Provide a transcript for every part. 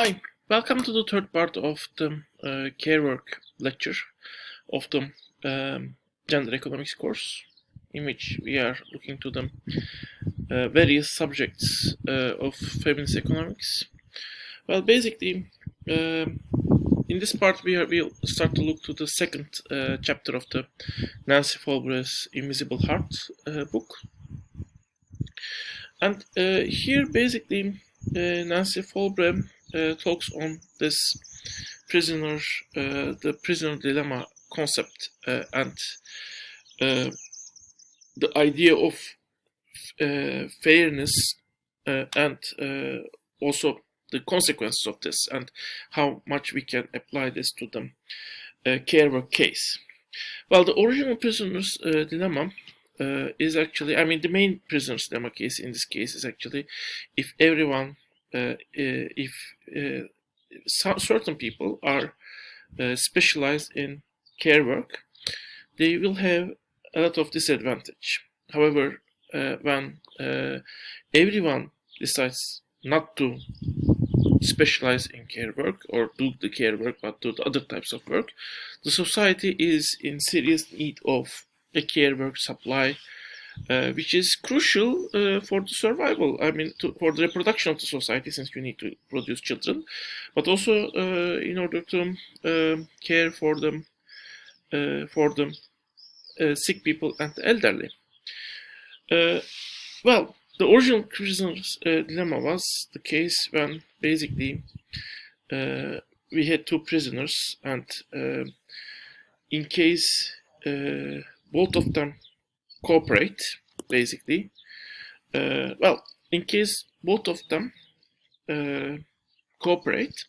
Hi, welcome to the third part of the Carework lecture of the Gender Economics course, in which we are looking to the various subjects of feminist economics. Well, basically, in this part we'll start to look to the second chapter of the Nancy Folbre's Invisible Heart book. And here, basically, Nancy Folbre talks on this prisoner, the prisoner dilemma concept, and the idea of fairness, and also the consequences of this, and how much we can apply this to the Carework case. Well, the original prisoner's dilemma is actually, the main prisoner's dilemma case in this case is actually if everyone, if certain people are specialized in care work, they will have a lot of disadvantage. However, when everyone decides not to specialize in care work or do the care work but do the other types of work, the society is in serious need of a care work supply, which is crucial for the survival. For the reproduction of the society, since you need to produce children, but also in order to care for them, sick people and the elderly. Well, the original prisoner's dilemma was the case when basically we had two prisoners, and in case both of them cooperate, basically, in case both of them cooperate,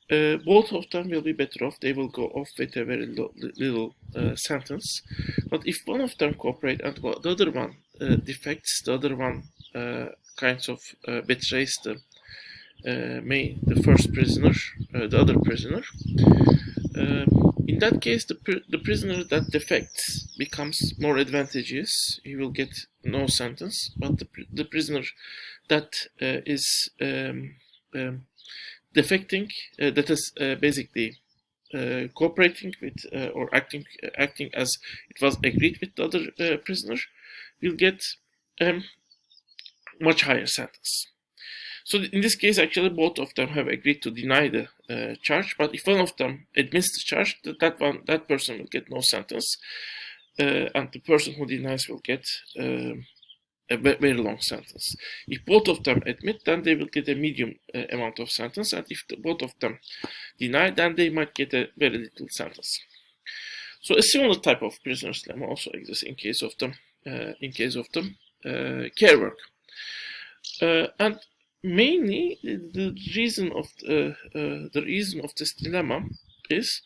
both of them will be better off. They will go off with a very little sentence. But if one of them cooperate and the other one defects, the other one kinds of betrays the first prisoner, the other prisoner, in that case, the prisoner that defects becomes more advantageous. He will get no sentence, but the prisoner that is defecting, that is basically cooperating with or acting as it was agreed with the other prisoner, will get much higher sentence. So in this case, actually, both of them have agreed to deny the charge. But if one of them admits the charge, that person will get no sentence, and the person who denies will get a very long sentence. If both of them admit, then they will get a medium amount of sentence, and if both of them deny, then they might get a very little sentence. So a similar type of prisoner's dilemma also exists in case of the care work, and mainly, the reason of this dilemma is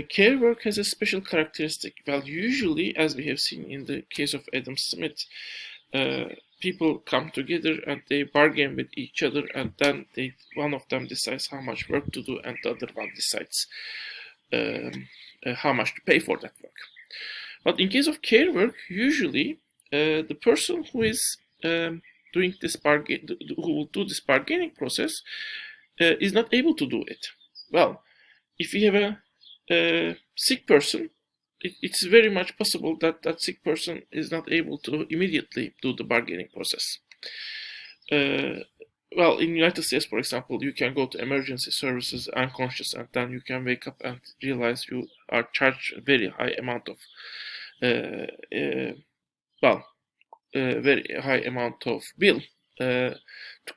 care work has a special characteristic. Well, usually, as we have seen in the case of Adam Smith, people come together and they bargain with each other, and then one of them decides how much work to do, and the other one decides how much to pay for that work. But in case of care work, usually the person who is who will do this bargaining process is not able to do it. Well, if we have a sick person, it's very much possible that that sick person is not able to immediately do the bargaining process. Well, in the United States, for example, you can go to emergency services unconscious, and then you can wake up and realize you are charged a very high amount of very high amount of bill to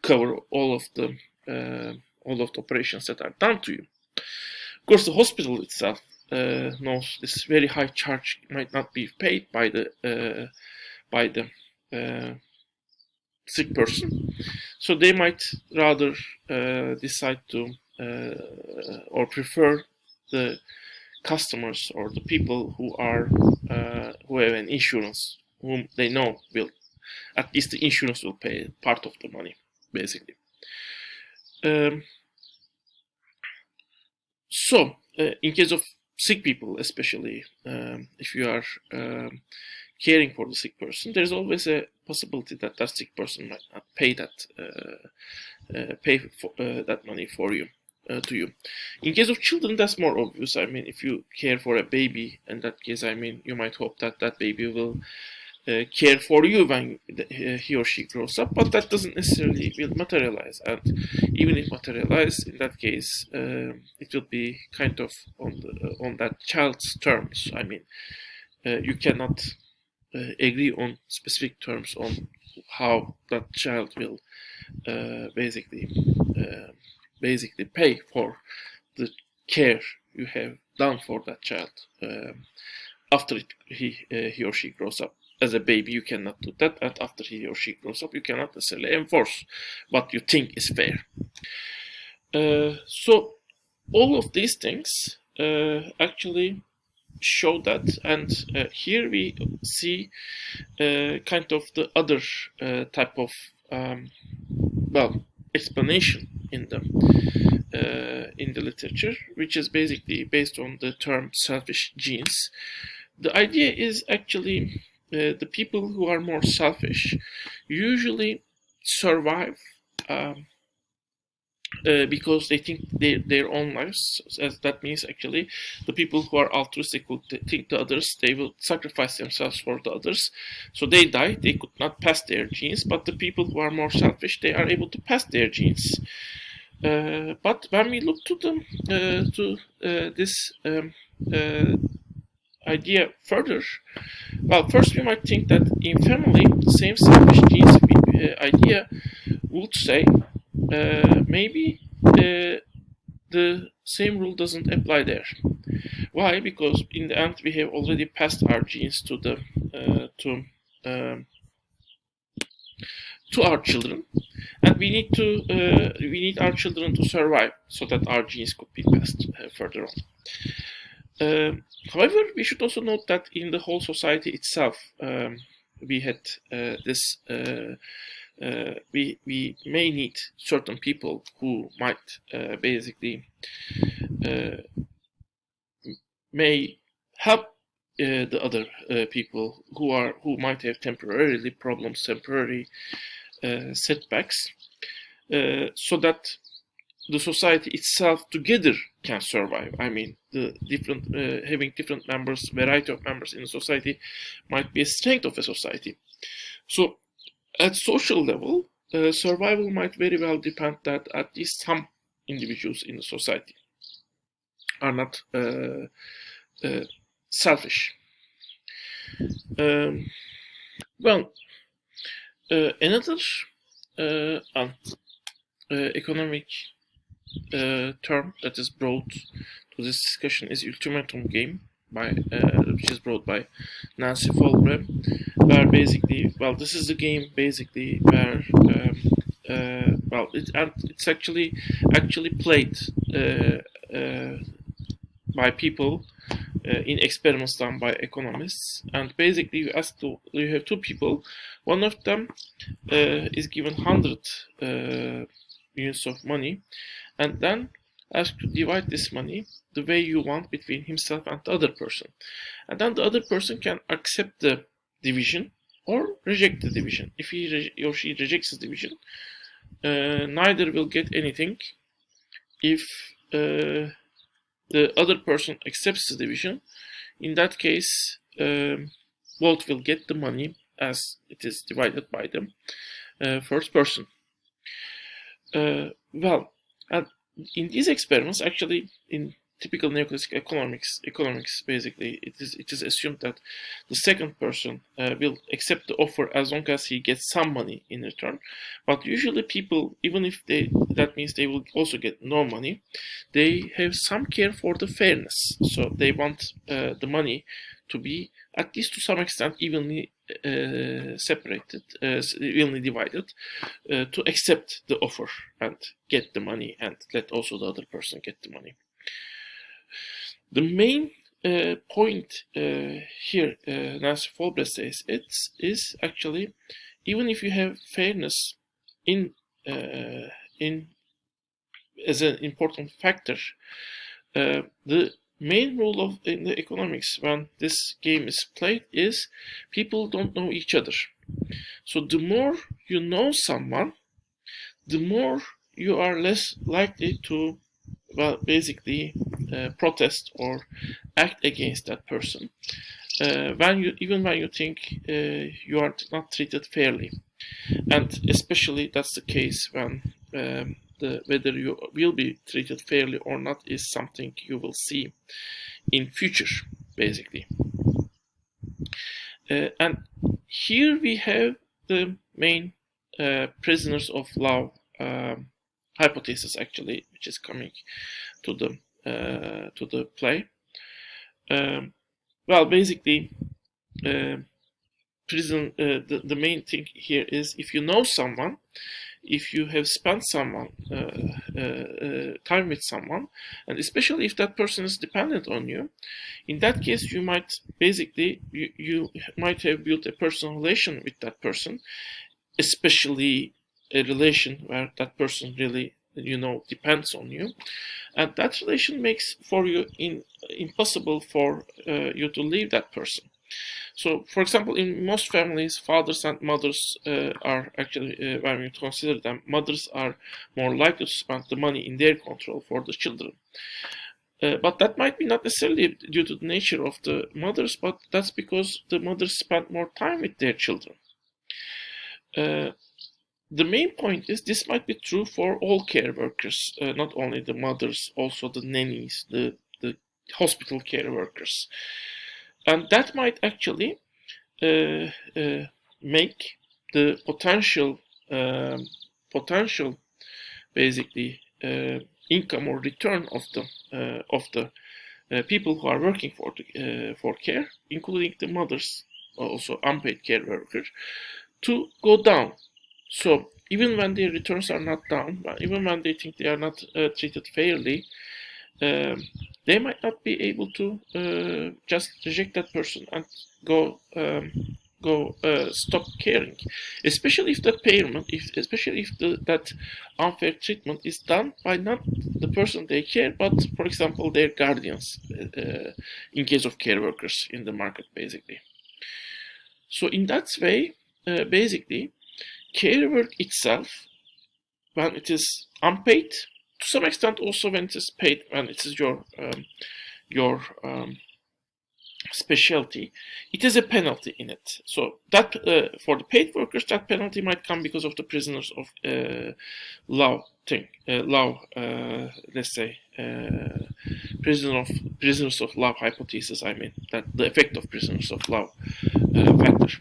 cover all of the operations that are done to you. Of course, the hospital itself knows this very high charge might not be paid by the sick person, so they might rather decide to or prefer the customers or the people who have an insurance, whom they know will, at least the insurance will pay part of the money, basically. So, in case of sick people, especially, if you are caring for the sick person, there's always a possibility that that sick person might not pay that money for you. To you. In case of children, that's more obvious. I mean, if you care for a baby, in that case, I mean, you might hope that that baby will care for you when he or she grows up, but that doesn't necessarily will materialize. And even if materialize, in that case, it will be kind of on that child's terms. I mean, you cannot agree on specific terms on how that child will basically pay for the care you have done for that child after he or she grows up. As a baby, you cannot do that, and after he or she grows up, you cannot necessarily enforce what you think is fair. So all of these things actually show that, and here we see kind of the other type of explanation in the literature, which is basically based on the term selfish genes. The idea is actually the people who are more selfish usually survive because they think their own lives. As that means actually the people who are altruistic will think the others, they will sacrifice themselves for the others. So they die, they could not pass their genes, but the people who are more selfish, they are able to pass their genes. But when we look to this idea further, well, first we might think that in family, the same selfish genes idea would say maybe the same rule doesn't apply there. Why? Because in the end we have already passed our genes to our children, and we need our children to survive so that our genes could be passed further on. However, we should also note that in the whole society itself, we had this. We may need certain people who might basically may help the other people who might have temporary problems, temporary setbacks, so that the society itself together can survive. I mean, the different having different members, variety of members in a society might be a strength of a society. So at social level, survival might very well depend that at least some individuals in the society are not selfish. Another economic term that is brought to this discussion is ultimatum game, which is brought by Nancy Folbre, where basically, this is the game basically where it's actually played by people in experiments done by economists, and basically you have two people. One of them is given 100 units of money, and then asked to divide this money the way you want between himself and the other person, and then the other person can accept the division or reject the division. If he or she rejects the division, neither will get anything. If the other person accepts the division, in that case, both will get the money as it is divided by the first person. And in these experiments, actually, in typical neoclassical economics, basically, it is assumed that the second person will accept the offer as long as he gets some money in return. But usually people, even if that means they will also get no money, they have some care for the fairness. So they want the money to be, at least to some extent, evenly separated, evenly divided, to accept the offer and get the money, and let also the other person get the money. The main point here, Nancy Folbre says, is actually, even if you have fairness in as an important factor, the main rule of in the economics when this game is played is people don't know each other. So the more you know someone, the more you are less likely to, well, basically protest or act against that person. When you think you are not treated fairly, and especially that's the case when whether you will be treated fairly or not is something you will see in future, basically. And here we have the main prisoners of law hypothesis, actually, which is coming to the play. Well, basically, the main thing here is if you know someone, if you have spent time with someone, and especially if that person is dependent on you, in that case you might basically you might have built a personal relation with that person, especially a relation where that person really depends on you, and that relation makes for you impossible for you to leave that person. So, for example, in most families, fathers and mothers are actually, when you consider them, mothers are more likely to spend the money in their control for the children. But that might be not necessarily due to the nature of the mothers, but that's because the mothers spend more time with their children. The main point is this might be true for all care workers, not only the mothers, also the nannies, the hospital care workers. And that might actually make the potential basically income or return of the people who are working for care, including the mothers, also unpaid care workers, to go down. So even when their returns are not down, even when they think they are not treated fairly, they might not be able to just reject that person and go stop caring, especially if that payment, especially if that unfair treatment is done by not the person they care, but for example their guardians, in case of care workers in the market, basically. So in that way, basically, care work itself, when it is unpaid, to some extent also when it is paid, when it is your specialty, it is a penalty in it. So that for the paid workers, that penalty might come because of the prisoners of law thing, let's say prisoners of law hypothesis. I mean that the effect of prisoners of law factor.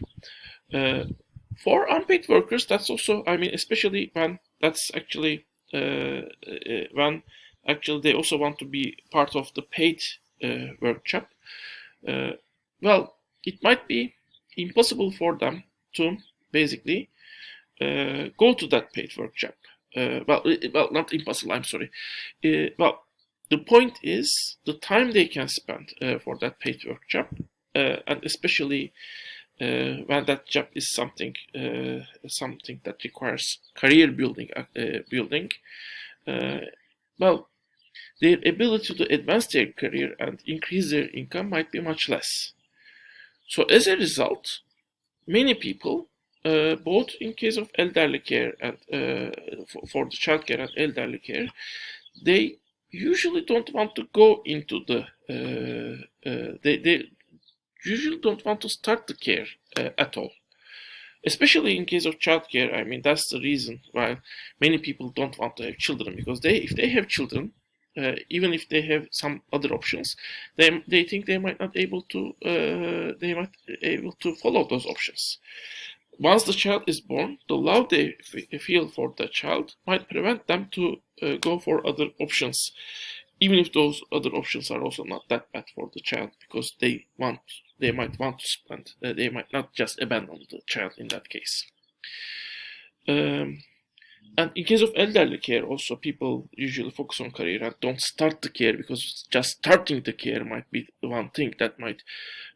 For unpaid workers, that's also, I mean, especially when that's actually when actually they also want to be part of the paid workshop. Well, it might be impossible for them to basically go to that paid workshop. Well, not impossible. I'm sorry. Well, the point is the time they can spend for that paid workshop, and especially when that job is something that requires career building. Well, their ability to advance their career and increase their income might be much less. So as a result, many people, both in case of elderly care and for the child care and elderly care, they usually don't want to go into they usually don't want to start the care at all. Especially in case of childcare, I mean, that's the reason why many people don't want to have children, because if they have children, even if they have some other options, they think they might not able to follow those options. Once the child is born, the love they feel for the child might prevent them to go for other options, even if those other options are also not that bad for the child, because they might want to spend, they might not just abandon the child in that case. And in case of elderly care, also people usually focus on career and don't start the care, because just starting the care might be the one thing that might,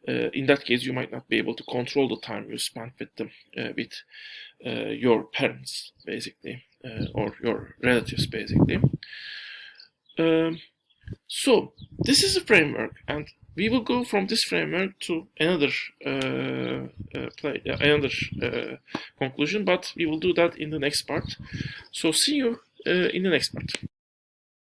in that case, you might not be able to control the time you spend with them, with your parents, basically, or your relatives, basically. So this is a framework, and we will go from this framework to another conclusion, but we will do that in the next part. So see you in the next part.